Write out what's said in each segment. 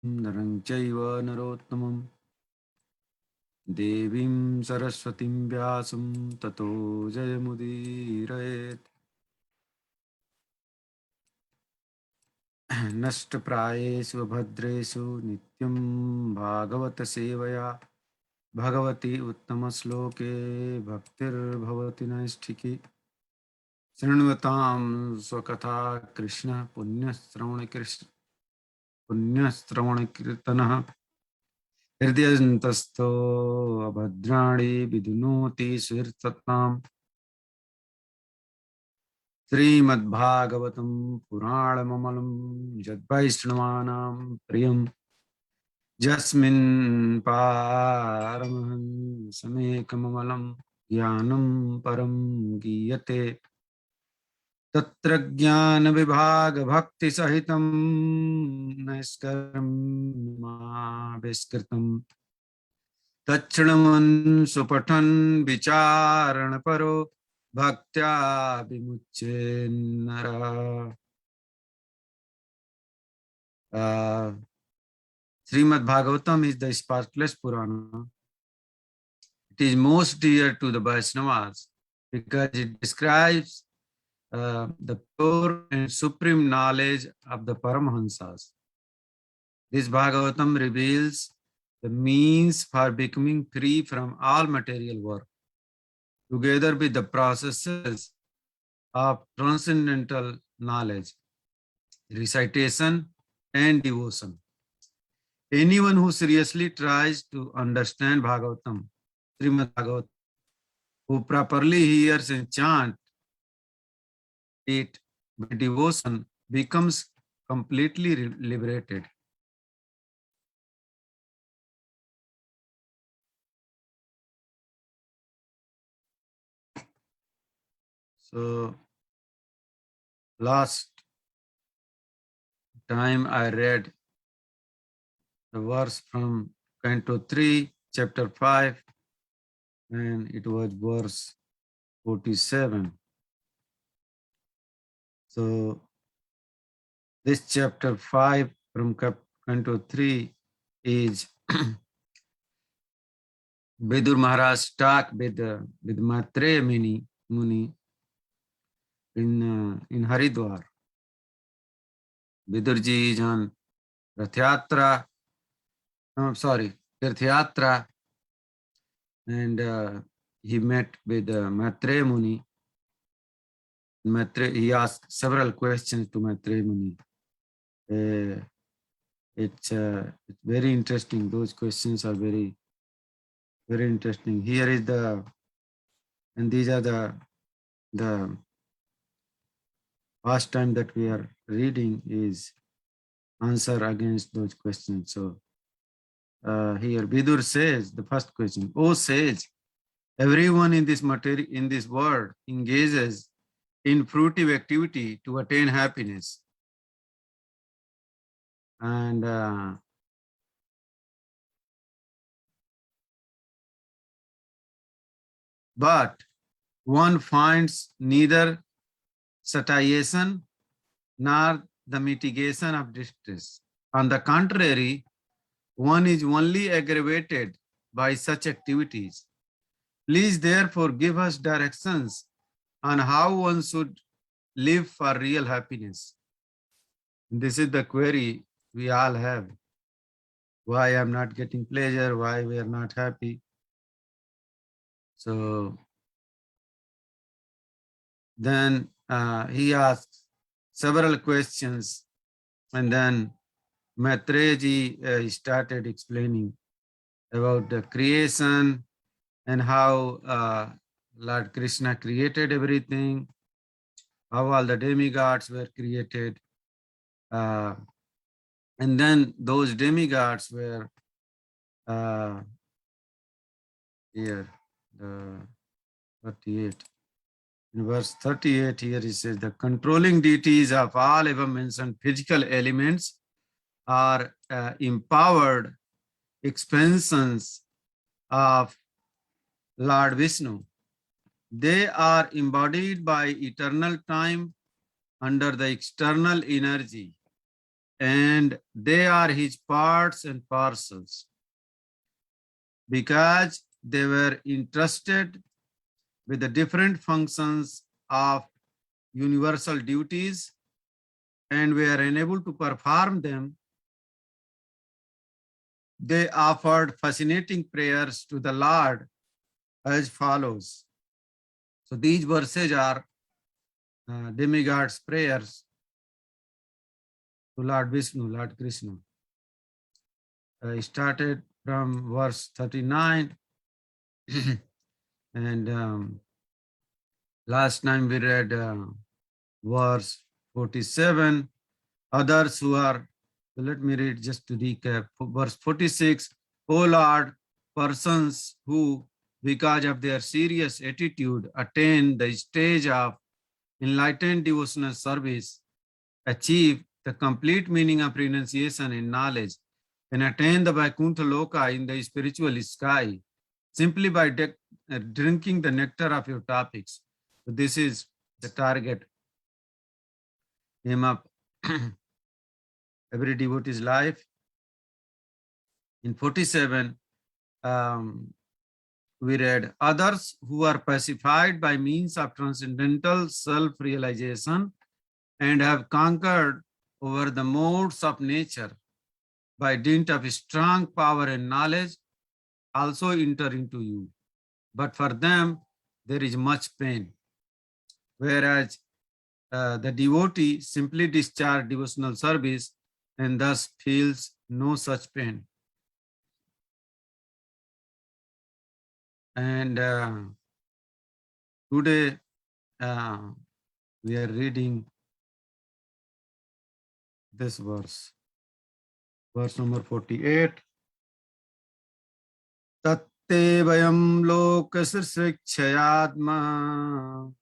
नरं चैव नरोत्तमं देवीं सरस्वतीं व्यासं ततो जयमुदीरयेत्। नष्टप्रायेषु भद्रेषु नित्यं भागवत सेवया भगवती उत्तमश्लोके भक्तिर्भवति नैष्ठिकी। शृण्वतां स्वकथा कृष्ण पुण्यश्रवणकीर्तनः हृदयन्तस्थो अभद्राणि विधुनोति सुहृत्सत्ताम्। श्रीमद्भागवतं पुराणममलं यद्वैष्णवानां प्रियं यस्मिन् पारमहंसमेकममलं ज्ञानं परं गीयते तत्र ज्ञानविभागभक्तिसहितं नैष्कर्म्यमाविष्कृतं तच्छृण्वन् सुपठन् विचारणपरो भक्त्या विमुच्येन्नरः। Srimad Bhagavatam is the sparkless Purana. It is most dear to the Vaishnavas because it describes the pure and supreme knowledge of the Paramahansas. This Bhagavatam reveals the means for becoming free from all material work, together with the processes of transcendental knowledge, recitation, and devotion. Anyone who seriously tries to understand Bhagavatam, Srimad Bhagavatam, who properly hears and chants it with devotion, becomes completely liberated. So, last time I read the verse from Canto 3, Chapter 5, and it was verse 47. So, this Chapter 5 from Canto 3 is Vidur Maharaj talk with Maitreya Muni in Haridwar. Vidurji is on Rath Tirthayatra, and he met with Maitreya Muni. He asked several questions to Maitreya Muni. It's very interesting. Those questions are very, very interesting. Here is and these are the past time that we are reading is answer against those questions. So here Vidur says the first question, "O sage, everyone in this world engages in fruitive activity to attain happiness. And but one finds neither satiation nor the mitigation of distress. On the contrary, one is only aggravated by such activities. Please therefore give us directions on how one should live for real happiness." This is the query we all have. Why I'm not getting pleasure? Why we are not happy? So then he asked several questions, and then Maitreya started explaining about the creation and how Lord Krishna created everything, how all the demigods were created, and then those demigods were here, the 38. In verse 38, here he says, the controlling deities of all above mentioned physical elements are empowered expansions of Lord Vishnu. They are embodied by eternal time under the external energy and they are his parts and parcels. Because they were entrusted with the different functions of universal duties and were unable to perform them, they offered fascinating prayers to the Lord as follows. So these verses are demigods' prayers to Lord Vishnu, Lord Krishna. Started from verse 39 and last time we read verse 47. Others who are, so let me read just to recap. Verse 46, O Lord, persons who, because of their serious attitude, attain the stage of enlightened devotional service, achieve the complete meaning of renunciation and knowledge, and attain the Vaikuntha Loka in the spiritual sky, simply by drinking the nectar of your topics. So this is the target aim of every devotee's life. In 47, we read, others who are pacified by means of transcendental self-realization and have conquered over the modes of nature by dint of strong power and knowledge also enter into you. But for them, there is much pain. Whereas the devotee simply discharges devotional service and thus feels no such pain. And today we are reading this verse number 48. Tatte vayam lokasrikshyatma.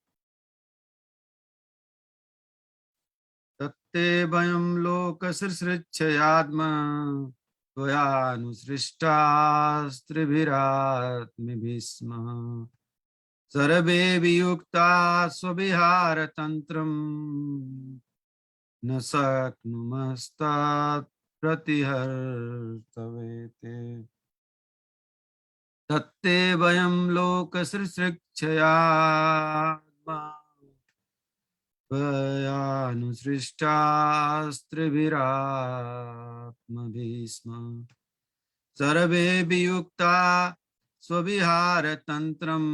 Tatte vayam lokasrikshyatma. Tvayānusrishtāstribhiratmibhisma. Sarve viyukta svabihara tantram. न शक्नुमस्तात् प्रतिहर्तवेते. तत्ते वयं लोकसृष्टया त्वयानुसृष्टास्त्रिभिरात्मभिस्म. सर्वे वियुक्ता स्वविहारतन्त्रं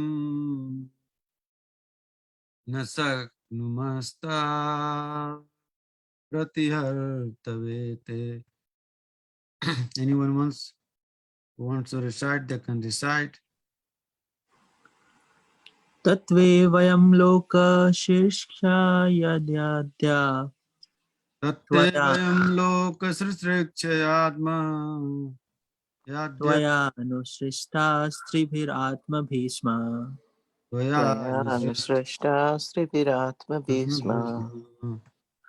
न शक्नुमस्तात् प्रतिहर्तवेते. Anyone wants to recite, they can recite. Tatve vayam loka shirshayadya. Tatte vayam loka srisrikshayatma. Tvaya anusrishta stribhiratma bhisma. Tvaya Sriviratma Bhisma.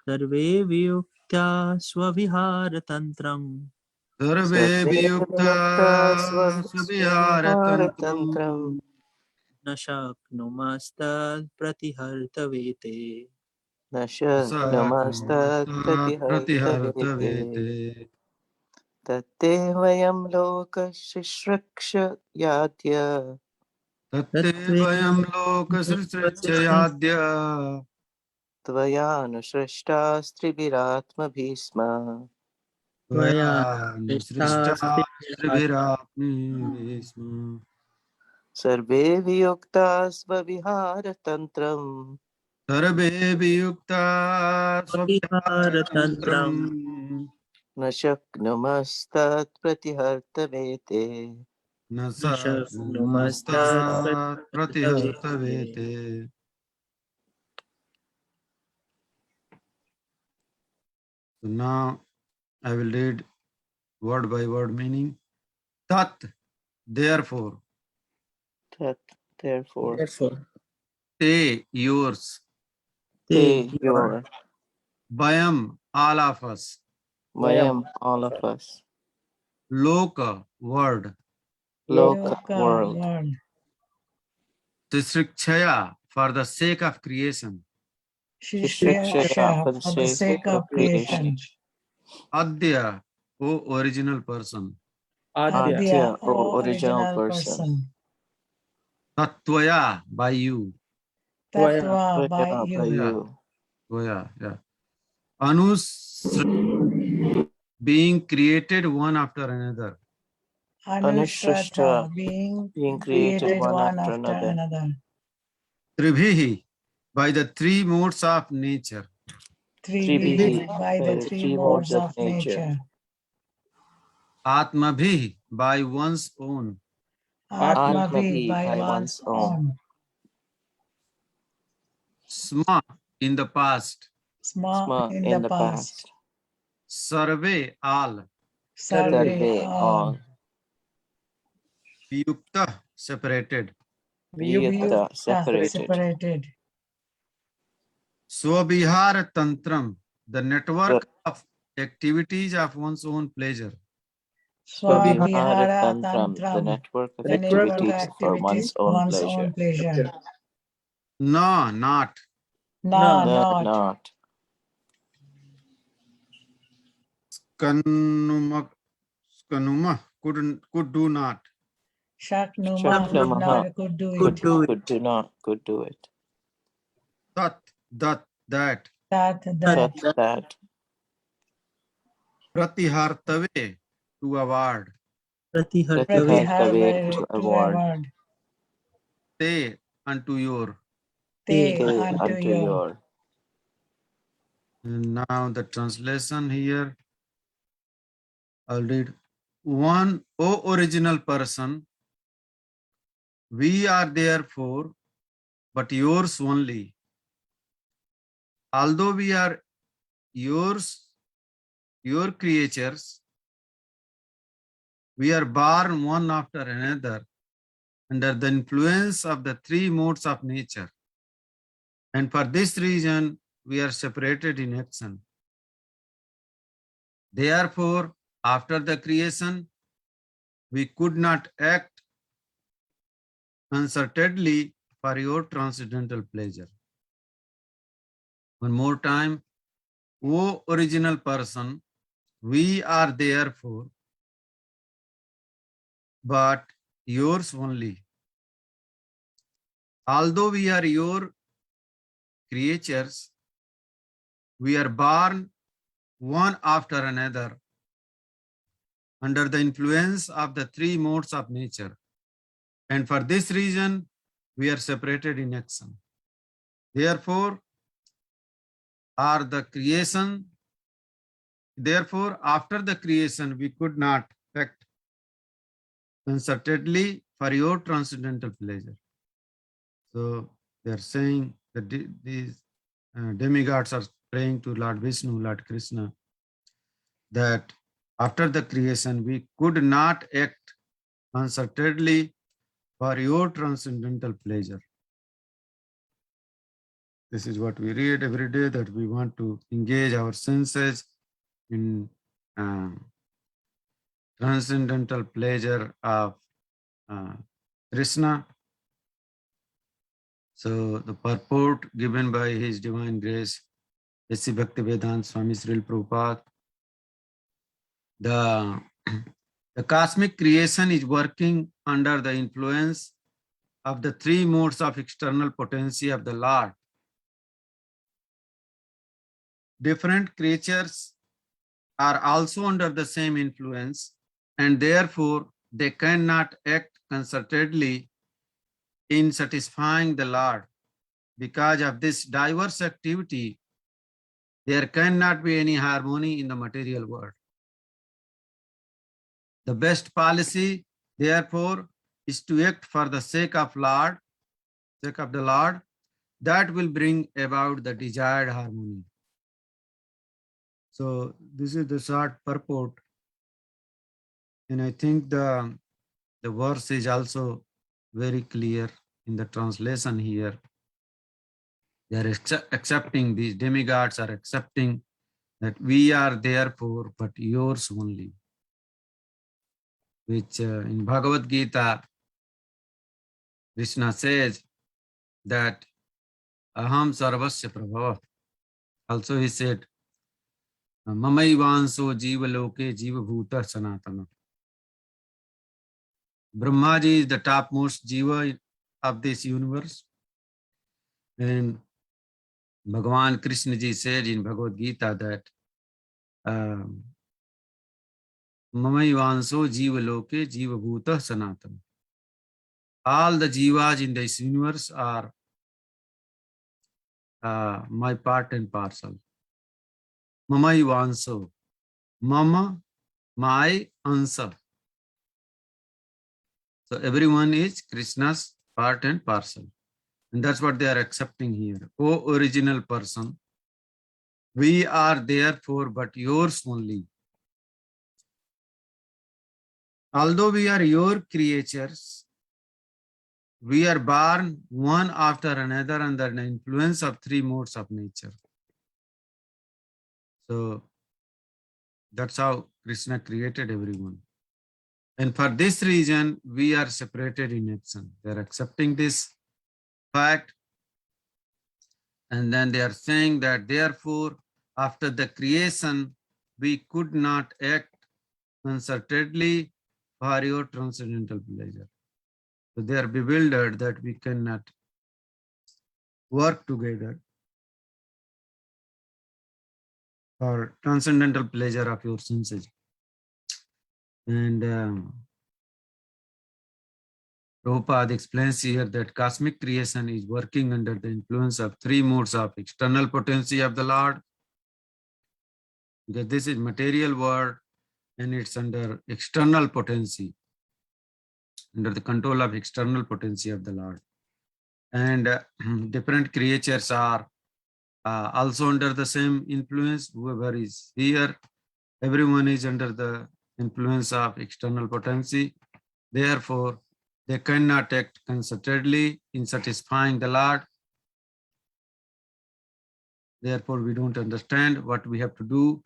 Sarve viyukta swaviharatantram. Sarve viyukta swaviharatantram. Na shaknumastat pratihartavete. Nasha Namastat Pratihartavete. Tatte Vayam Loka Shishraksha Yadya. Tatte vayam loka srisrikshayadya. Tvaya Nushrishta Striviratma Bhisma. Tvayānusrishtāstribhiratmibhisma. Sarve Viyukta Svavihara Tantram. Sarve viyukta swaviharatantram. Nashak Namastat Pratihartavete. न शक्नुमस्तात् प्रतिहर्तवेते. So now I will read word by word meaning. Tat, therefore. Tat, therefore. Te, yours. Te, your. Vayam, all of us. Vayam, all of us. Loka, word. Loka, world. Tisrikshaya, for the sake of creation. Shishrakshaya, for the sake of creation. Adya, O original person. Adya, Adya, O O original original person. person. Tatvaya, by you. Tattva by Tvaya, by you. you. Tvaya, yeah. Anusrita, being created one after another. Anushrata being Being created created one one after after another. another. Tribhihi, by the three modes of nature. Tribhihi Tribhihi, by the three modes of nature. Atmabhi, by one's own. Atmabhi Atmabhi, by by one's one's own. own. Sma, in the past. Sma Sma, in in the the past. past. Sarve, all. Sarve Sarve, all. all. Vyukta, separated. Viyukta, separated. Separated. Swabihar Tantram, the network of activities of one's own pleasure. Swabhihara Tantram, the Tantram. network of The network of activities for activities, one's own one's pleasure. own pleasure. No, not. No, No, not. not. Skanuma, skanuma, could do not. Shaknuma Shaknamaha, could do could it. do it. could do it. Tat, that. That. That, that. Pratihartave, to award. Pratihartave, Pratihartave, to To award. award. Te, unto your. Te Te unto unto your. your. And now the translation here. I'll read. One, O original person, we are therefore, but yours only. Although we are yours, your creatures, we are born one after another under the influence of the three modes of nature. And for this reason, we are separated in action. Therefore, after the creation, we could not act uncertainly for your transcendental pleasure. One more time, O original person, we are therefore, but yours only. Although we are your creatures, we are born one after another under the influence of the three modes of nature. And for this reason, we are separated in action. Therefore, after the creation, we could not act concertedly for your transcendental pleasure. So they are saying that these demigods are praying to Lord Vishnu, Lord Krishna, that after the creation, we could not act uncertainly for your transcendental pleasure. This is what we read every day, that we want to engage our senses in transcendental pleasure of Krishna. So the purport given by His Divine Grace, S.C. Bhaktivedanta Swami Srila Prabhupada, the cosmic creation is working under the influence of the three modes of external potency of the Lord. Different creatures are also under the same influence, and therefore they cannot act concertedly in satisfying the Lord. Because of this diverse activity, there cannot be any harmony in the material world. The best policy, therefore, is to act for the sake of the Lord, that will bring about the desired harmony. So this is the short purport. And I think the verse is also very clear in the translation here. They are accepting, these demigods are accepting that we are therefore but yours only. Which in Bhagavad Gita, Krishna says that Aham Sarvasya Prabhava. Also he said, Mamaivanso Jiva Loke Jiva Bhuta Sanatana. Brahmaji is the topmost Jiva of this universe. And Bhagavan Krishna ji said in Bhagavad Gita that Mamaivanso Jiva Loke Jiva Bhuta Sanatana. All the Jivas in this universe are my part and parcel. Mamaivanso. Mama, my answer. So everyone is Krishna's part and parcel. And that's what they are accepting here. O original person, we are therefore but yours only. Although we are your creatures, we are born one after another under the influence of three modes of nature. So that's how Krishna created everyone. And for this reason, we are separated in action. They are accepting this fact. And then they are saying that therefore, after the creation, we could not act concertedly for your transcendental pleasure. So they are bewildered that we cannot work together for transcendental pleasure of your senses. And Prabhupada explains here that cosmic creation is working under the influence of three modes of external potency of the Lord. Because this is material world and it's under external potency, under the control of external potency of the Lord. And different creatures are also under the same influence. Whoever is here, everyone is under the influence of external potency. Therefore, they cannot act concertedly in satisfying the Lord. Therefore, we don't understand what we have to do.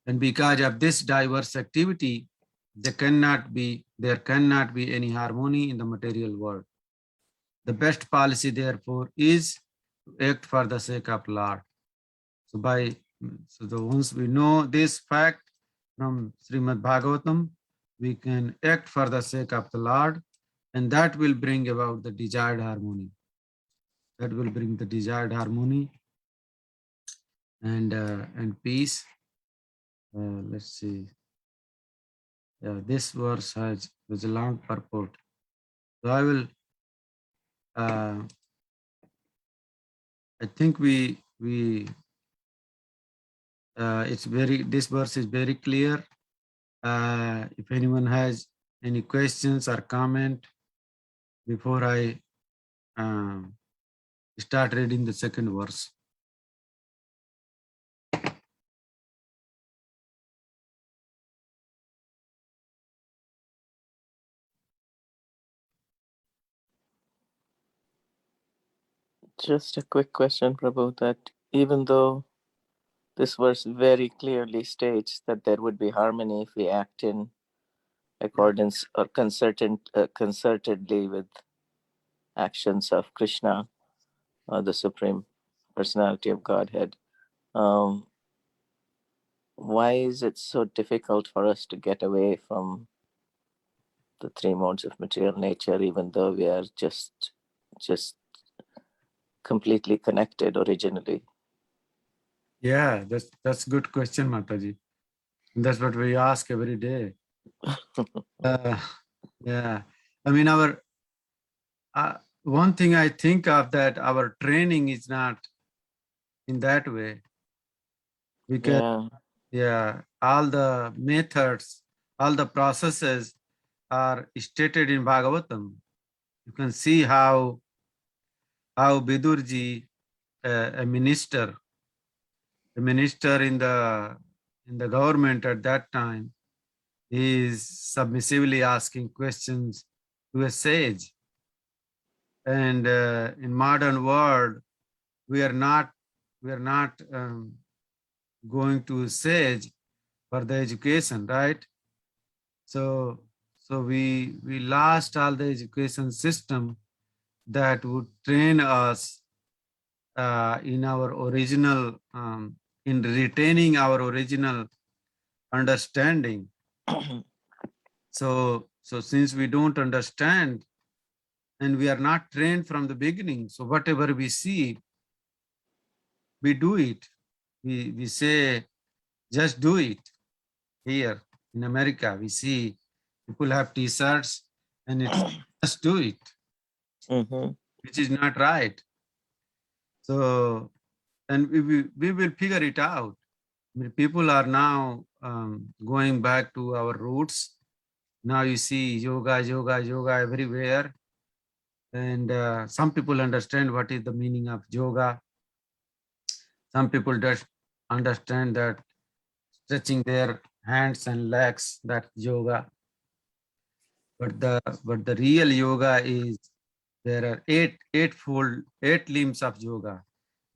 And because of this diverse activity, there cannot be any harmony in the material world. The best policy, therefore, is to act for the sake of Lord. So once we know this fact from Srimad Bhagavatam, we can act for the sake of the Lord, and that will bring about the desired harmony. That will bring the desired harmony and peace. Let's see. This verse has a long purport. So I will. I think this verse is very clear. If anyone has any questions or comment before I start reading the second verse. Just a quick question, Prabhu, that even though this verse very clearly states that there would be harmony if we act in accordance or concertedly with actions of Krishna, the Supreme Personality of Godhead, why is it so difficult for us to get away from the three modes of material nature, even though we are just completely connected originally? Yeah, that's a good question, Mataji. And that's what we ask every day. Yeah, I mean, one thing I think of that our training is not in that way. Because all the methods, all the processes are stated in Bhagavatam. You can see how Vidurji, a minister in the government at that time, is submissively asking questions to a sage. And in modern world, we are not going to sage for the education, right? So we lost all the education system that would train us in our original in retaining our original understanding. So since we don't understand and we are not trained from the beginning, so whatever we see, we do it. We say, just do it. Here in America, we see people have t-shirts and it's just do it, Mhm. which is not right. So, and we will figure it out. I mean, people are now going back to our roots. Now you see yoga, yoga, yoga everywhere. And some people understand what is the meaning of yoga. Some people just understand that stretching their hands and legs, that's yoga. But the real yoga is, there are eight limbs of yoga.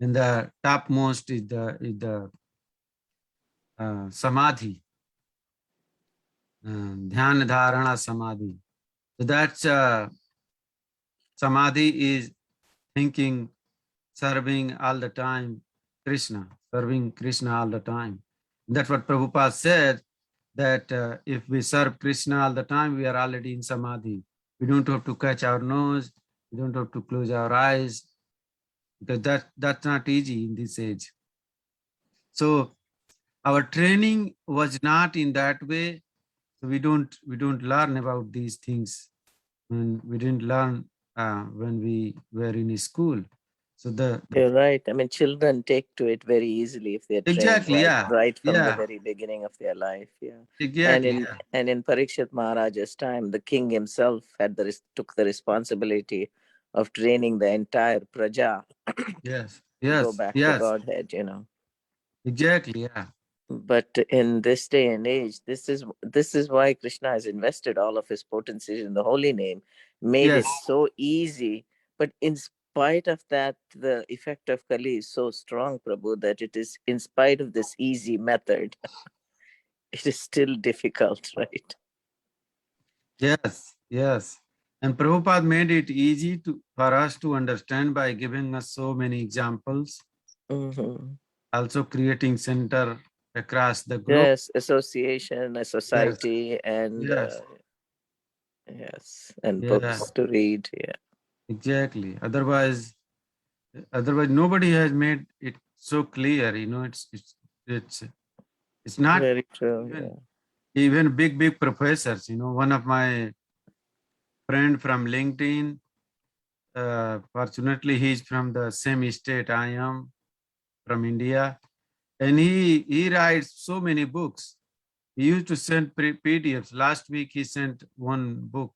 And the topmost is the samadhi, dhyan dharana samadhi. So that's samadhi is thinking, serving all the time Krishna, serving Krishna all the time. That's what Prabhupada said, that if we serve Krishna all the time, we are already in samadhi. We don't have to catch our nose, we don't have to close our eyes, because that's not easy in this age. So our training was not in that way. So we don't learn about these things when we didn't learn when we were in school. So You're right. I mean, children take to it very easily if they're trained exactly, yeah, right from the yeah, very beginning of their life. Yeah. exactly, yeah. And in Parikshit Maharaja's time, the king himself took the responsibility of training the entire praja Yes, to go yes, back to yes, Godhead, exactly, yeah, But in this day and age, this is why Krishna has invested all of his potencies in the holy name, made it yes, so easy. But in spite of that, the effect of Kali is so strong, Prabhu, that it is, in spite of this easy method, it is still difficult, right? yes, yes. And Prabhupada made it easy for us to understand by giving us so many examples, Mm-hmm. also creating center across the globe. Yes, association, a Yes, society, and yes, yes, and yeah, books to read. Yeah, exactly. Otherwise nobody has made it so clear, it's not very true. even, Yeah. even big professors, one of my friend from LinkedIn, fortunately he's from the same state I am, from India, and he writes so many books. He used to send PDFs. Last week he sent one book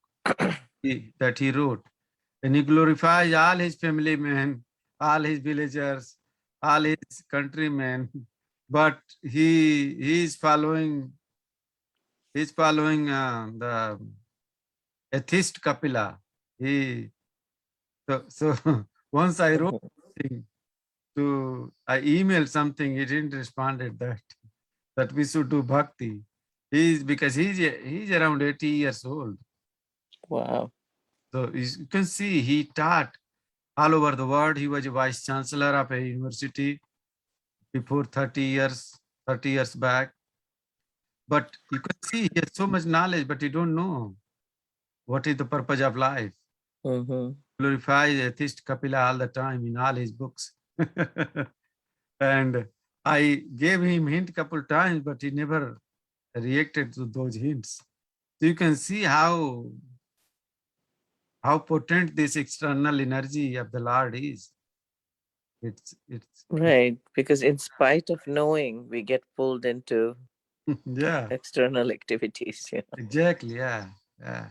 that he wrote, and he glorifies all his family men, all his villagers, all his countrymen, but he's following the atheist Kapila. He so once I wrote Mhm. something I emailed something, he didn't respond at that we should do bhakti. Because he's around 80 years old. Wow. So you can see he taught all over the world. He was a vice chancellor of a university before 30 years back. But you can see he has so much knowledge, but he don't know what is the purpose of life. Mm-hmm. Glorifies atheist Kapila all the time in all his books. And I gave him hint couple times, but he never reacted to those hints. So you can see how potent this external energy of the Lord is. It's Right, because in spite of knowing, we get pulled into yeah, external activities. Yeah. exactly, yeah, yeah.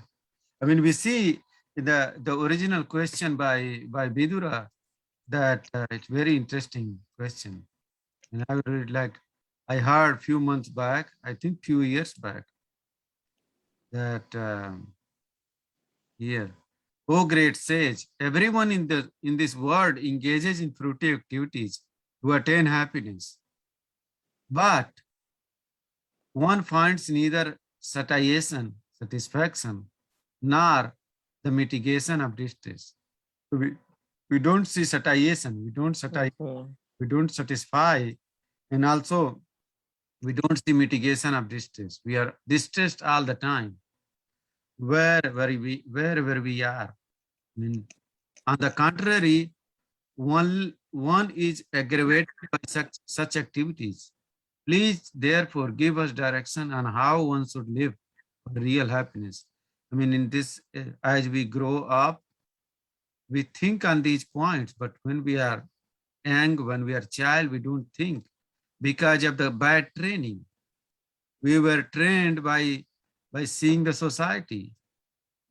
I mean, we see in the original question by Vidura that it's very interesting question, and I would read, like I heard few months back, I think few years back, that here, oh great sage, everyone in this world engages in fruity activities to attain happiness, but one finds neither satisfaction, nor the mitigation of distress. So we don't see satiation, Mhm. we don't satisfy And also, we don't see mitigation of distress. We are distressed all the time, wherever we are. I mean, on the contrary, one is aggravated by such activities. Please, therefore, give us direction on how one should live for real happiness. I mean, in this, as we grow up, we think on these points, but when we are young, when we are child, we don't think because of the bad training. We were trained by seeing the society.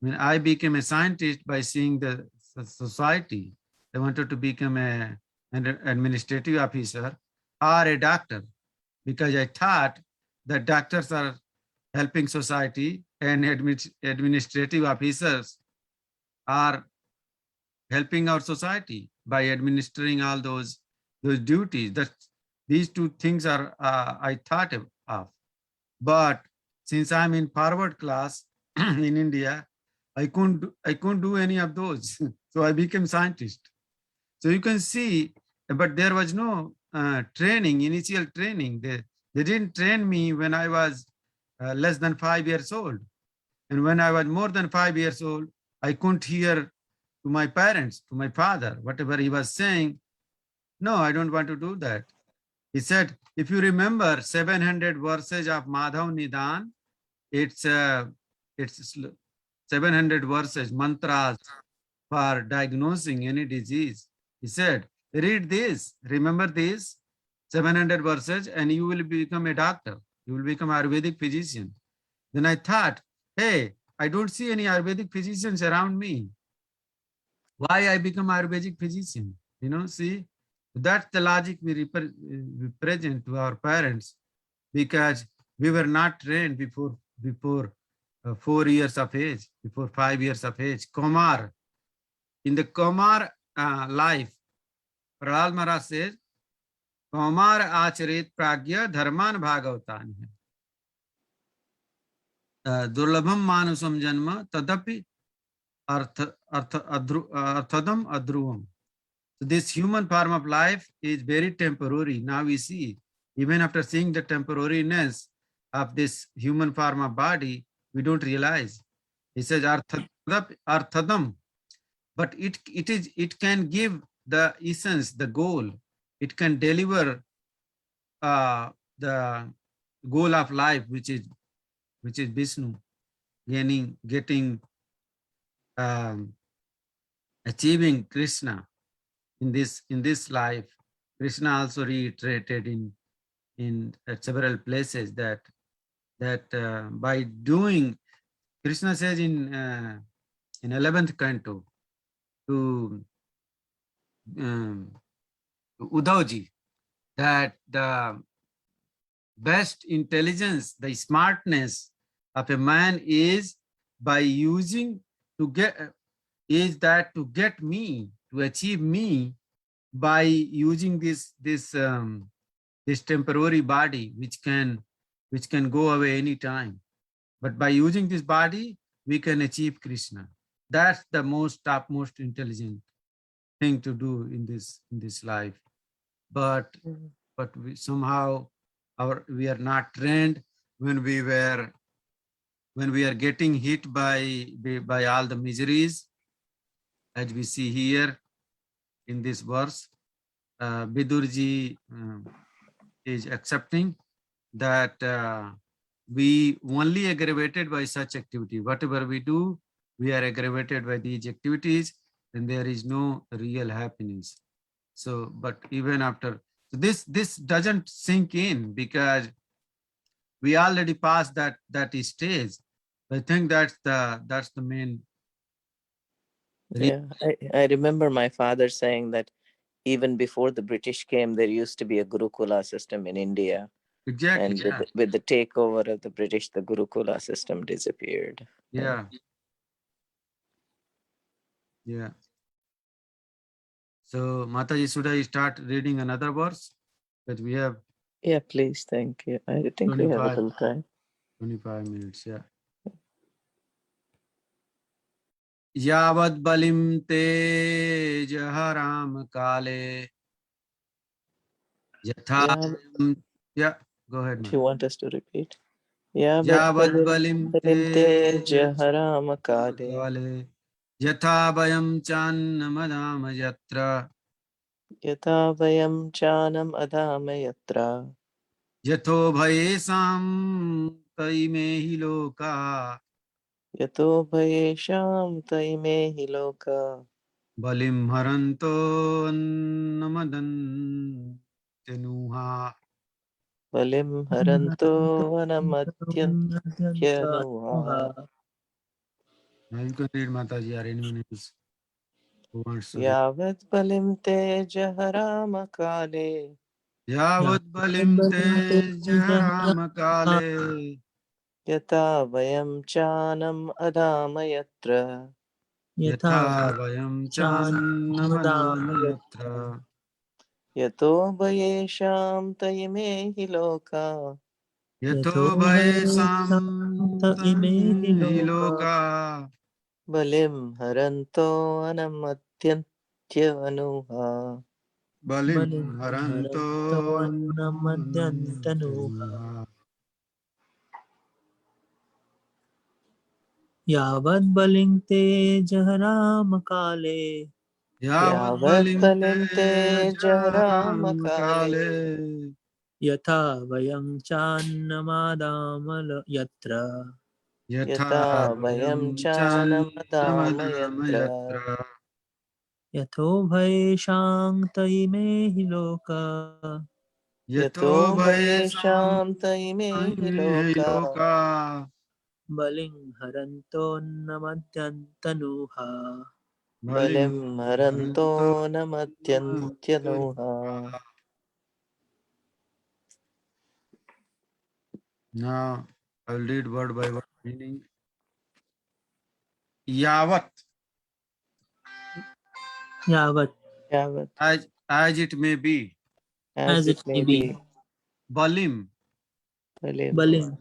I mean, I became a scientist by seeing the society. I wanted to become an administrative officer or a doctor because I thought that doctors are helping society and administrative officers are helping our society by administering all those duties. That these two things are I thought of. But since I'm in forward class in India, I couldn't do any of those. So I became scientist. So you can see, but there was no training, initial training. They didn't train me when I was less than 5 years old. And when I was more than 5 years old, I couldn't hear to my parents, to my father, whatever he was saying. No, I don't want to do that. He said, if you remember 700 verses of Madhav Nidan, it's 700 verses, mantras for diagnosing any disease. He said, read this, remember this, 700 verses, and you will become a doctor. You will become an Ayurvedic physician. Then I thought, hey, I don't see any Ayurvedic physicians around me. Why I become Ayurvedic physician? You know, see, that's the logic we present to our parents because we were not trained before 4 years of age, before 5 years of age. Komar, in the Komar life, Prahlad Maharaj says, Komar acharit pragya dharman bhagavatan. Durlabham manusam janma tadapi arthadam adruvam. So this human form of life is very temporary. Now we see, even after seeing the temporariness of this human form of body, we don't realize. He says arthadam, but it can give the essence, the goal. It can deliver the goal of life, which is Vishnu, getting achieving Krishna in this life. Krishna also reiterated in several places that by doing, Krishna says in 11th canto to Uddhavji that the best intelligence, the smartness of a man is by using to get me, to achieve me by using this temporary body which can go away anytime. But by using this body, we can achieve Krishna. That's the topmost intelligent thing to do in this life. But we somehow we are not trained when we are getting hit by all the miseries, as we see here in this verse. Vidurji is accepting that we only aggravated by such activity. Whatever we do, we are aggravated by these activities, and there is no real happiness. So, but even after, so this doesn't sink in because we already passed that stage. I think that's the main. Yeah, I remember my father saying that even before the British came, there used to be a Gurukula system in India. Exactly. And Yeah. with the takeover of the British, the Gurukula system disappeared. Yeah. Yeah. So, Mataji, should I start reading another verse that we have? Yeah, please. Thank you. I think we have a 25. little time. 25 minutes, yeah. Yavad balim te jaharam kale Yatha. Yeah. Yeah, go ahead, Do man. you want us to repeat? Yeah, Yavat but balim te jaharam kale. kale. Yatha vayam channamadam yatra. Yata vayam chanam adhama yatra. Yatho bhayesam taimehi loka. Yato bhayesham taimehi loka. Balim haranto annamadan tenuha. Valim haranto anamadyantyanoha. Now you can read Mataji or anyone else who wants to read. Yavat balim te jaharama kale. Yavat balim te jaram kale. Yata vayam chanam adhama yatra. Yatha vayam channamadam yatra. Yato bhayesham taimehi loka. Yatho bhayesam taimehi loka. Balim haranto anamadyantyanoha. Balim haranto tenuha. Yavad baling te jaharam kale. Yavat Yavat balim balim te te jaram jaharama kale. kale. Yatha vayam channamadam yatra. Yatha Yata vayam vayam chanamadama channamadam yatra. yatra. Yatho bhayeshang taimehi loka. Yato Yato bhayesam bhayesham taimehi taimehi loka. loka. Baling haranto namadyantanuha. Balim Balim haranto haranto namadyantyanuha. tenuha. Now I will read word by word meaning. Yavat, Yavat, Yavat as it may be. as it may be. Balim, Balim baling,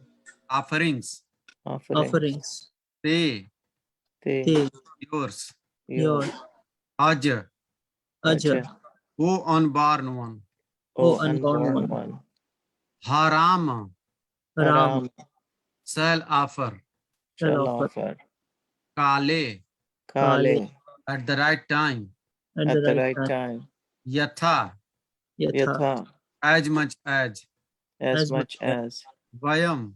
offerings. offerings. offerings. Te, Te Te, yours. your, yours. Aj, aja, Aja O unborn one. O O unborn unborn one. one. Haram, Ram, Haram shall offer. shall shall offer. offer. Kale, Kale, Kale at the right time. at at the the right right time. time. Yatha, Yatha, Yatha as much as. as as much much as. as. Vayam,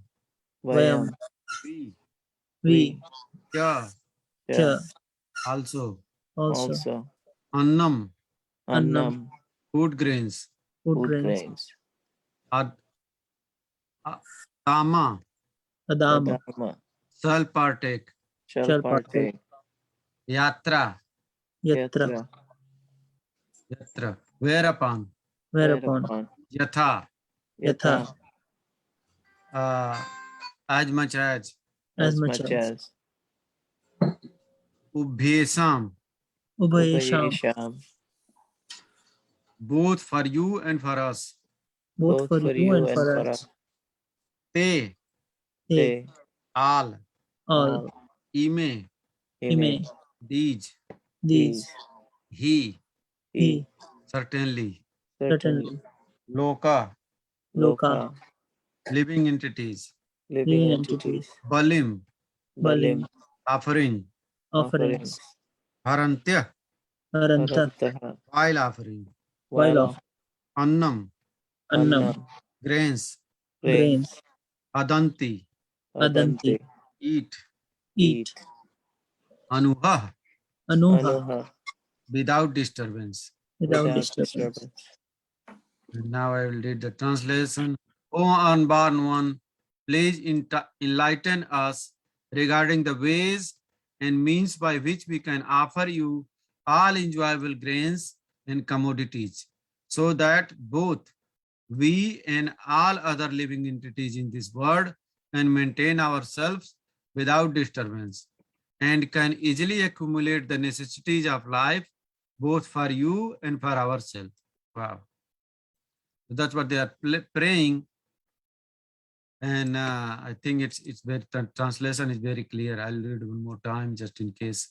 Vayam, Vayam we. we, Cha, cha cha, also. also. also. Annam, Annam, Annam food grains. food food grains. grains. Ad, Tama, Adama, Adama shall partake. shall shall partake. partake. Yatra, Yatra, Yatra yatra. Whereupon. whereupon. whereupon. Yatha, Yatha, Yatha uh, as much as. as as much much as. as. Ubhyesam, Ubhayesham, Ubayesham both for you and for us. both both for for you you and and for for us. us. Te, Te, Te all. all, all. Ime, ime, these. these, He, he, certainly. Certainly. certainly. Loka, Loka, Loka living entities. living living entities. entities. Balim, Balim, Balim offering. offerings. offerings. Harantya, Aranta, Parantaha while offering. while while of. of. Annam, Annam, Annam grains. grains. grains. Adanti, Adanti, Adanti eat. eat. eat. Anuha, Anuha, Anuha without disturbance. without without disturbance. disturbance. And now I will read the translation. O unborn one, please enlighten us regarding the ways and means by which we can offer you all enjoyable grains and commodities, so that both we and all other living entities in this world can maintain ourselves without disturbance and can easily accumulate the necessities of life, both for you and for ourselves. Wow. That's what they are praying. And I think it's very, translation is very clear. I'll read one more time just in case.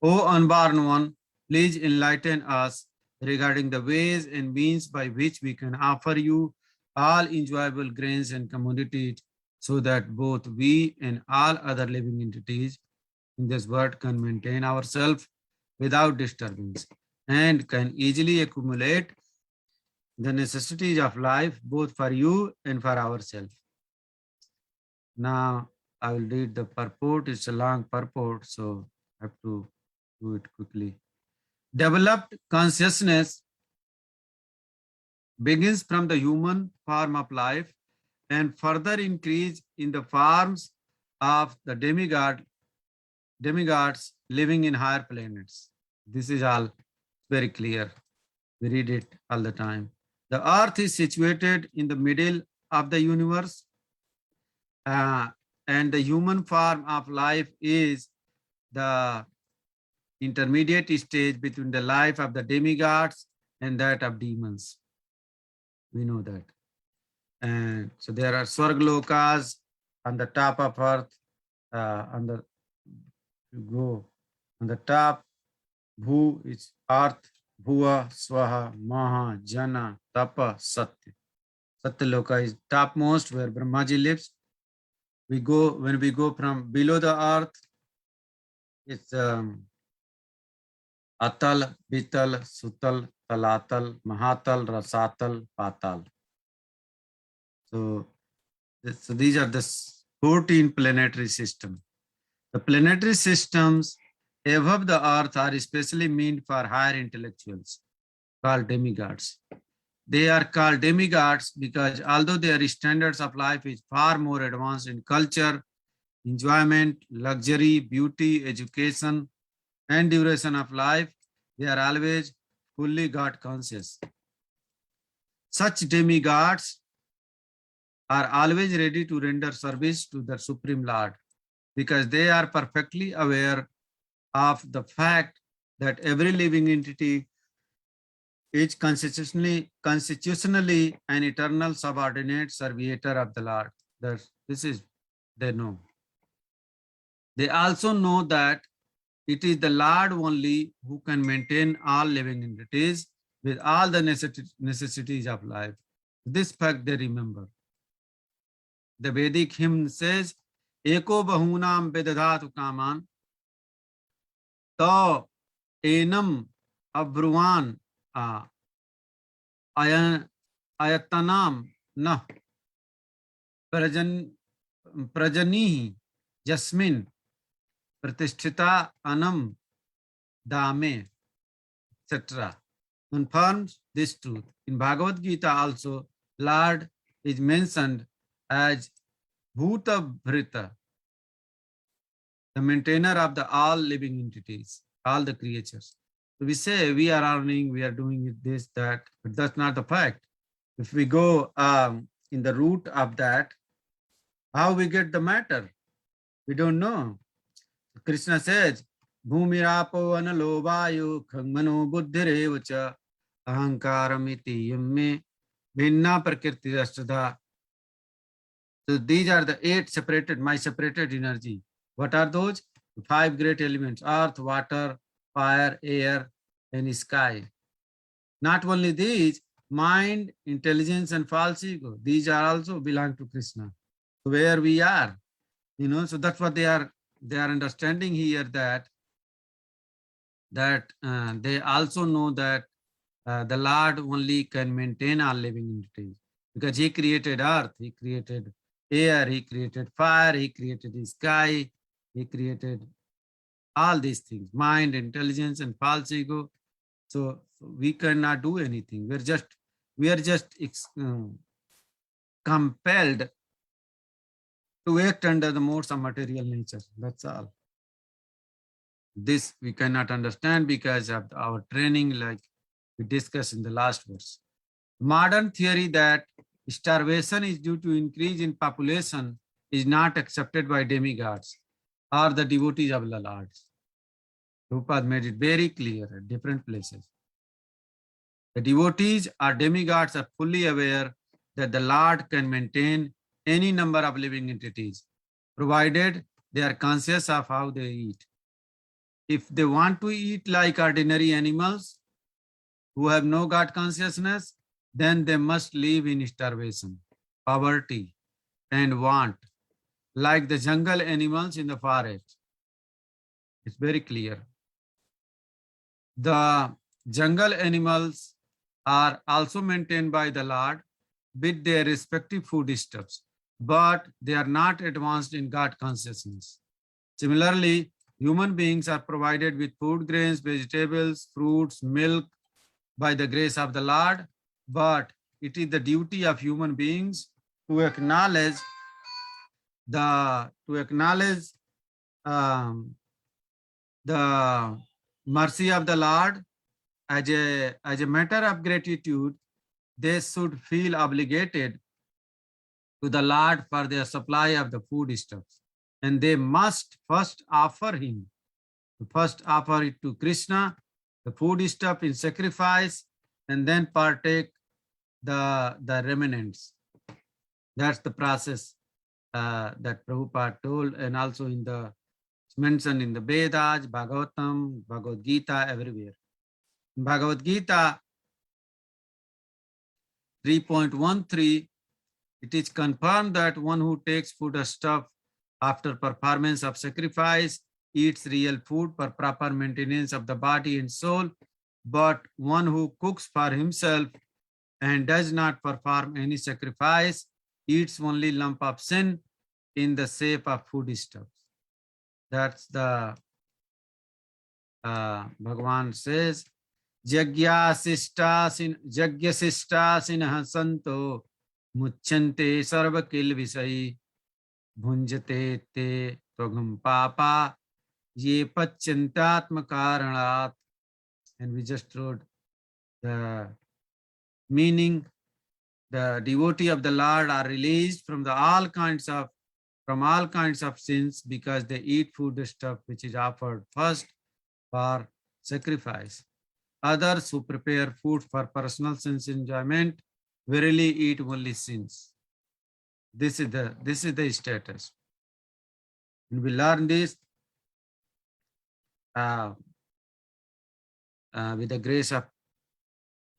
O unborn one, please enlighten us regarding the ways and means by which we can offer you all enjoyable grains and commodities so that both we and all other living entities in this world can maintain ourselves without disturbance and can easily accumulate the necessities of life both for you and for ourselves. Now I will read the purport. It's a long purport, so I have to do it quickly. Developed consciousness begins from the human form of life and further increase in the forms of the demigods living in higher planets. This is all very clear. We read it all the time. The earth is situated in the middle of the universe, and the human form of life is the intermediate stage between the life of the demigods and that of demons. We know that. And so there are Swarglokas on the top of earth, you go on the top, Bhu is earth, Bhuva, Swaha, Maha, Jana, Tapa, Satya. Satya Loka is topmost where Brahmaji lives. When we go from below the earth, it's Atal, Bital, Sutal, Talatal, Mahatal, Rasatal, Patal. So these are the 14 planetary systems. The planetary systems above the earth are especially meant for higher intellectuals called demigods. They are called demigods because although their standards of life is far more advanced in culture, enjoyment, luxury, beauty, education, and duration of life, they are always fully God conscious. Such demigods are always ready to render service to the Supreme Lord because they are perfectly aware of the fact that every living entity is constitutionally an eternal subordinate servitor of the Lord. They know. They also know that it is the Lord only who can maintain all living entities with all the necessities of life. This fact they remember. The Vedic hymn says, Eko bahunam vedadhatu kaman, to enam abruvan ayatanam na prajani jasmin pratisthita anam dame, etc. confirms this truth. In Bhagavad Gita also, Lord is mentioned as Bhuta Bhrita, the maintainer of the all living entities, all the creatures. So we say we are earning, we are doing this, that, but that's not the fact. If we go in the root of that, how we get the matter? We don't know. Krishna says, Bhumirapo analovayu khangmano buddhirevacha ahankaramiti yamme bhinna prakriti rastadha. So these are the 8 separated energy. What are those? 5 great elements: earth, water, fire, air, and sky. Not only these, mind, intelligence, and false ego. These are also belong to Krishna. So where we are, so that's what they are understanding here, that they also know that the Lord only can maintain all living entities because He created earth, He created air, He created fire, He created the sky, He created all these things, mind, intelligence, and false ego. So we cannot do anything. We are just compelled to act under the modes of material nature. That's all. This we cannot understand because of our training, like we discussed in the last verse. Modern theory that starvation is due to increase in population is not accepted by demigods or the devotees of the Lord. Prabhupada made it very clear at different places. The devotees or demigods are fully aware that the Lord can maintain any number of living entities, provided they are conscious of how they eat. If they want to eat like ordinary animals, who have no God consciousness, then they must live in starvation, poverty, and want, like the jungle animals in the forest. It's very clear. The jungle animals are also maintained by the Lord with their respective foodstuffs, but they are not advanced in God consciousness. Similarly, human beings are provided with food, grains, vegetables, fruits, milk by the grace of the Lord, but it is the duty of human beings to acknowledge um, the mercy of the Lord as a matter of gratitude. They should feel obligated to the Lord for their supply of the foodstuffs, and they must first offer it to Krishna, the foodstuff in sacrifice, and then partake the remnants. That's the process that Prabhupada told, and also it's mentioned in the Vedas, Bhagavatam, Bhagavad Gita, everywhere. In Bhagavad Gita 3.13, it is confirmed that one who takes foodstuff after performance of sacrifice eats real food for proper maintenance of the body and soul, but one who cooks for himself and does not perform any sacrifice eats only lump of sin in the shape of foodstuffs. That's the Bhagavan says, Jagya sista sinah santo mucchante sarva kil visai bhunjate te tvagam papa ye pacyantatma karanat. And we just wrote the meaning. The devotee of the Lord are released from all kinds of sins because they eat food stuff which is offered first for sacrifice. Others who prepare food for personal sense enjoyment verily eat only sins. This is the status. And we learn this with the grace of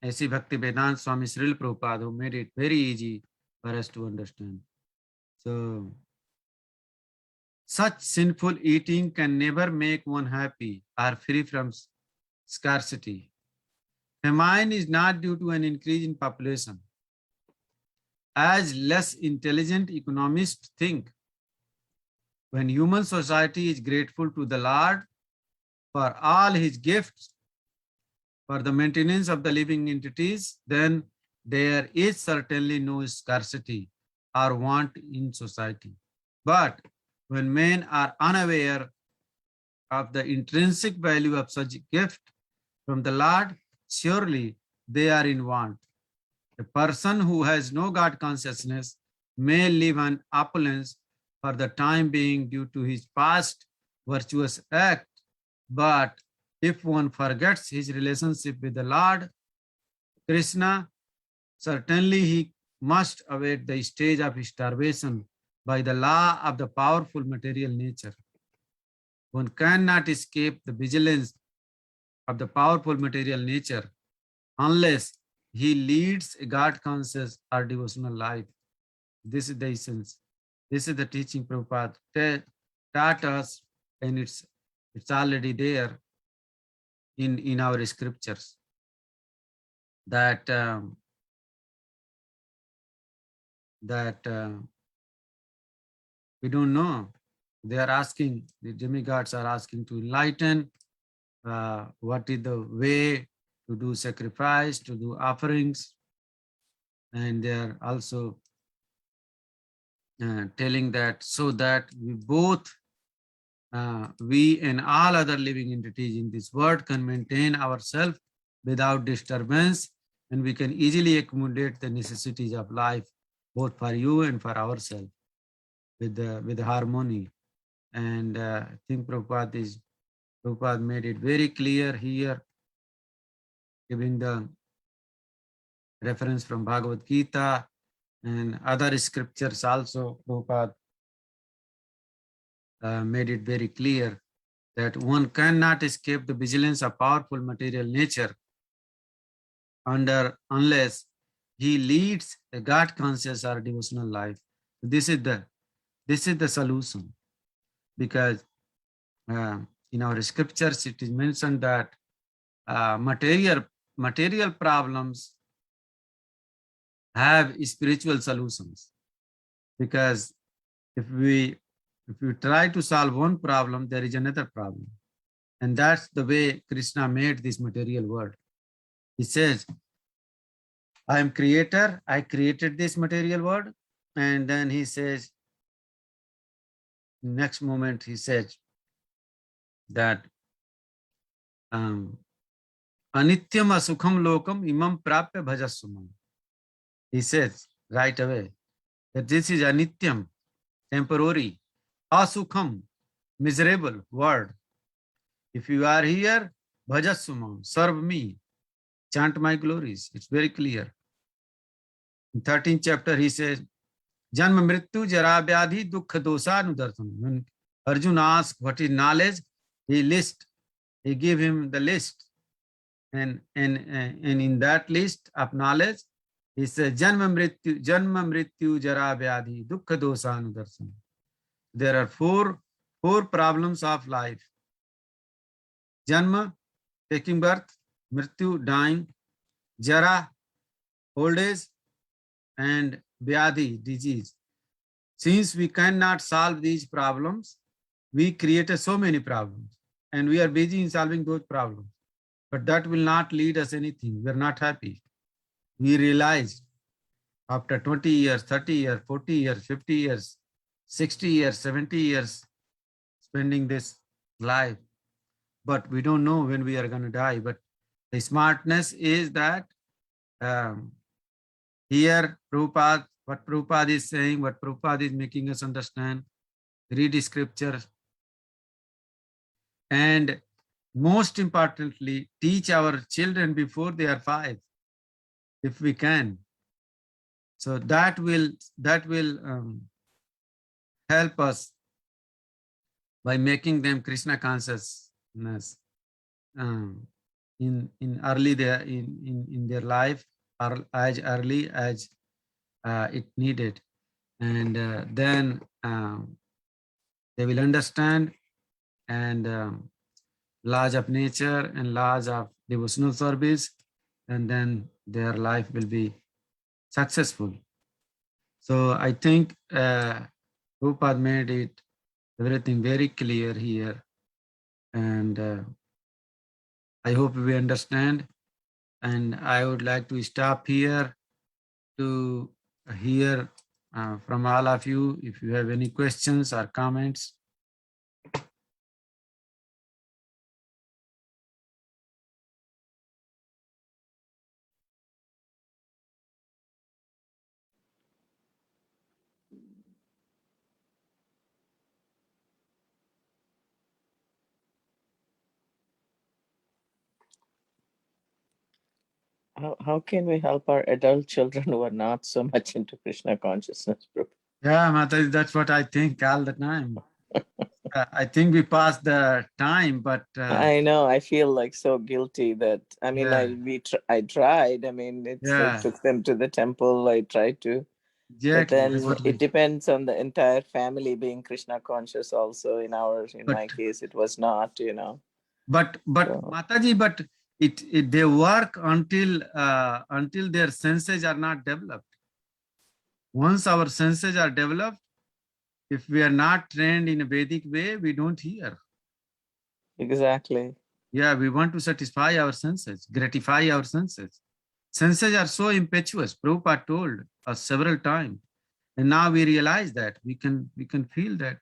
A.C. Bhaktivedanta Swami Srila Prabhupada, who made it very easy for us to understand. So, such sinful eating can never make one happy or free from scarcity. Famine is not due to an increase in population. As less intelligent economists think, when human society is grateful to the Lord for all his gifts for the maintenance of the living entities, then there is certainly no scarcity or want in society. But when men are unaware of the intrinsic value of such gift from the Lord, surely they are in want. A person who has no God consciousness may live on opulence for the time being due to his past virtuous act, but if one forgets his relationship with the Lord Krishna, certainly he must await the stage of starvation by the law of the powerful material nature. One cannot escape the vigilance of the powerful material nature unless he leads a God-conscious or devotional life. This is the essence. This is the teaching Prabhupada taught us, and it's already there in our scriptures, that we don't know. They are asking, the demigods are asking to enlighten what is the way to do sacrifice, to do offerings, and they are also telling that so that we both, we and all other living entities in this world can maintain ourselves without disturbance, and we can easily accommodate the necessities of life, both for you and for ourselves, with harmony. And I think Prabhupada made it very clear here, giving the reference from Bhagavad Gita and other scriptures also. Prabhupada made it very clear that one cannot escape the vigilance of powerful material nature unless he leads a God conscious or devotional life. This is the solution, because in our scriptures it is mentioned that material problems have spiritual solutions, because if we try to solve one problem, there is another problem. And that's the way Krishna made this material world. He says, I am creator, I created this material world. And then he says, next moment he says that anityam asukham lokam imam prapya bhajasumam. He says right away that this is anityam, temporary, asukham, miserable world. If you are here, bhajasumam, serve me, chant my glories. It's very clear. In 13th chapter, he says, Janma mrityu jara vyadhi dukkha dosa anudarthanam. When Arjuna asked what is knowledge, he gave him the list. And in that list of knowledge, he says, Janma mrityu jara vyadhi dukkha dosa anudarthanam. There are four problems of life. Janma, taking birth, mrityu, dying, jara, old age, and vyadhi, disease. Since we cannot solve these problems, we created so many problems, and we are busy in solving those problems. But that will not lead us anything. We are not happy. We realized after 20 years, 30 years, 40 years, 50 years, 60 years, 70 years, spending this life, but we don't know when we are going to die. But the smartness is that here Prabhupada, what Prabhupada is saying, what Prabhupada is making us understand, read scripture, and most importantly, teach our children before they are 5, if we can. So that will help us by making them Krishna consciousness in their life, or as early as it needed, and then they will understand and laws of nature and laws of devotional service, and then their life will be successful. So I think Prabhupada made it everything very clear here, and I hope we understand. And I would like to stop here to hear from all of you if you have any questions or comments. How can we help our adult children who are not so much into Krishna consciousness, Prabhu? Yeah, Mataji, that's what I think all the time. I think we passed the time, but I know, I feel like so guilty that, I mean, yeah. I tried. I mean, I Yeah. took them to the temple. I tried to, but Exactly, then that's what we- it depends on the entire family being Krishna conscious also. In my case, it was not, But So- Mataji, but it they work until their senses are not developed. Once our senses are developed, if we are not trained in a Vedic way, we don't hear. Exactly. Yeah, we want to satisfy our senses, gratify our senses. Senses are so impetuous. Prabhupada told us several times, and now we realize that we can feel that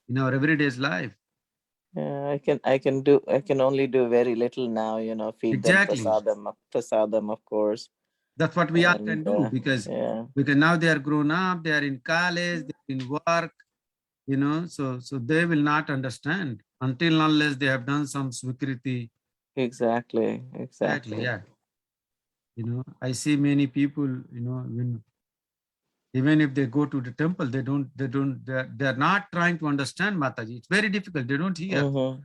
in our everyday life. Yeah, I can only do very little now, feed Exactly. them prasadam, of course. That's what we all can And, do, because yeah, now they are grown up, they are in college, they're in work, so they will not understand until unless they have done some swikriti. exactly. Yeah. I see many people, even if they go to the temple, they're not trying to understand Mataji. It's very difficult. They don't hear. Mhm.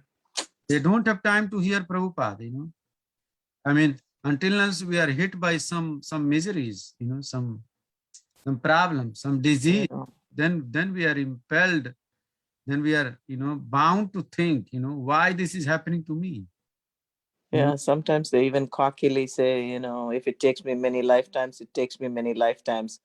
They don't have time to hear Prabhupada, I mean, until else we are hit by some miseries, some problems, some disease, Yeah. then we are impelled, then we are, bound to think, why this is happening to me. Yeah, sometimes they even cockily say, if it takes me many lifetimes, it takes me many lifetimes,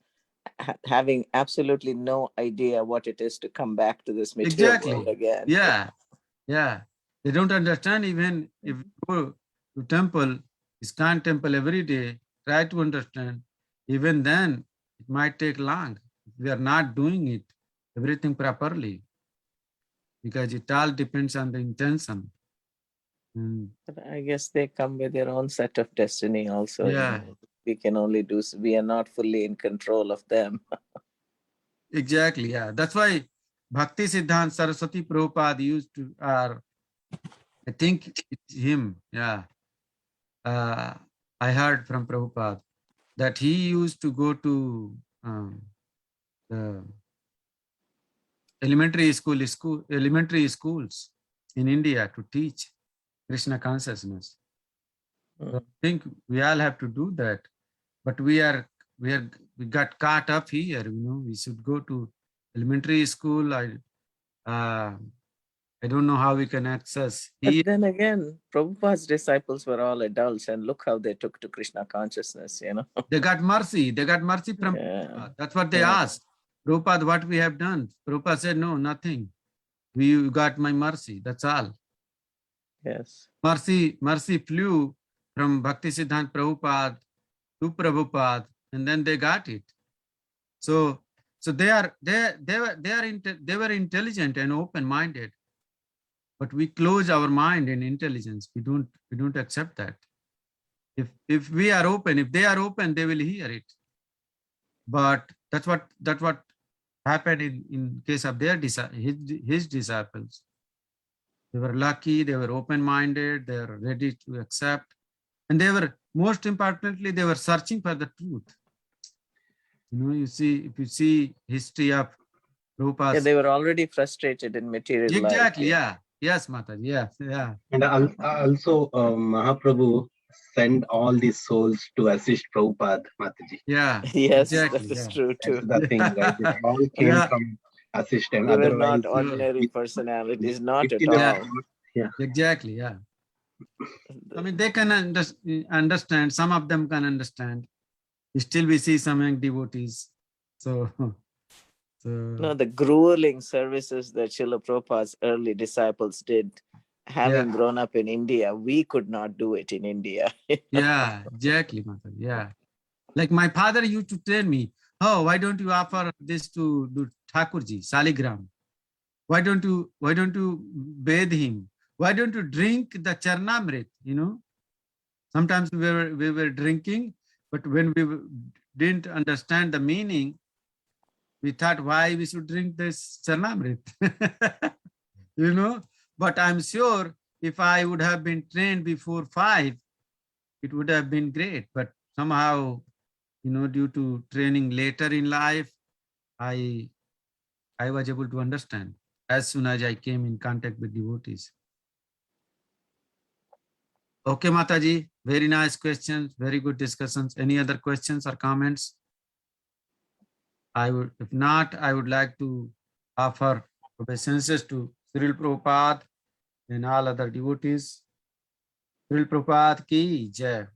having absolutely no idea what it is to come back to this material Exactly. world again. Yeah. They don't understand. Even if you go to temple, ISKCON temple every day, try to understand. Even then, it might take long. We are not doing it, everything properly, because it all depends on the intention. Mm, But I guess they come with their own set of destiny also. Yeah. We can only do, we are not fully in control of them. Exactly. Yeah. That's why Bhakti Siddhanta Saraswati Prabhupada used to, I think it's him. Yeah. I heard from Prabhupada that he used to go to the elementary schools in India to teach Krishna consciousness. So I think we all have to do that, but we got caught up here. We should go to elementary school. I don't know how we can access. But then again, Prabhupada's disciples were all adults, and look how they took to Krishna consciousness, They got mercy. They got mercy from Yeah. Prabhupada. That's what they Yeah. asked. Prabhupada, what we have done? Prabhupada said, no, nothing. You got my mercy. That's all. Yes. Mercy flew from Bhakti Siddhanta Prabhupada to Prabhupada, and then they got it. So they were intelligent and open-minded, but we close our mind in intelligence. We don't accept that. If we are open, if they are open, they will hear it. But that's what happened in case of his disciples. They were lucky, they were open-minded, they were ready to accept, and they were, most importantly, they were searching for the truth. If you see history of Prabhupada. Yeah, they were already frustrated in material life. Exactly, yeah. Yes, Mataji, yeah. And also, Mahaprabhu sent all these souls to assist Prabhupada, Mataji. Yeah, Yes, exactly, that is yeah. true too. That's the thing, right? They all came Yeah. from assistant. They were Otherwise, not ordinary personalities, not at within a- all. Exactly, yeah. I mean, they can understand. Some of them can understand. Still, we see some young devotees. So No, the grueling services that Srila Prabhupada's early disciples did, having grown up in India, we could not do it in India. yeah, exactly, Mataji, yeah. Like my father used to tell me, oh, why don't you offer this to Thakurji, Saligram? Why don't you bathe him? Why don't you drink the Charnamrit? Sometimes we were drinking, but when we didn't understand the meaning, we thought why we should drink this Charnamrit. But I'm sure if I would have been trained before 5, it would have been great. But somehow, due to training later in life, I was able to understand as soon as I came in contact with devotees. Okay, Mataji, very nice questions, very good discussions. Any other questions or comments? If not, I would like to offer obeisances to Cyril Prabhupada and all other devotees. Cyril Prabhupada ki jai.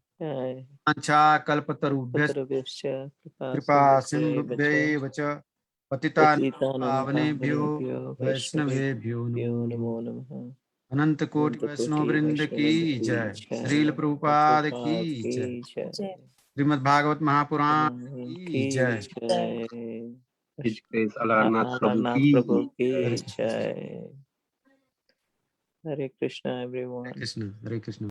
Ancha kalpatarubhyascha kripa sindhubhye vacha patitan pavanebhyo vaishnavebhyo namo namaha. अनंत कोटि वैष्णव वृंद की जय। श्रील प्रभुपाद की जय। श्रीमद् भागवत महापुराण की जय। His grace, Alarnath Prabhu Prabhu ki ki jai. Hare Krishna, everyone. Hare Krishna.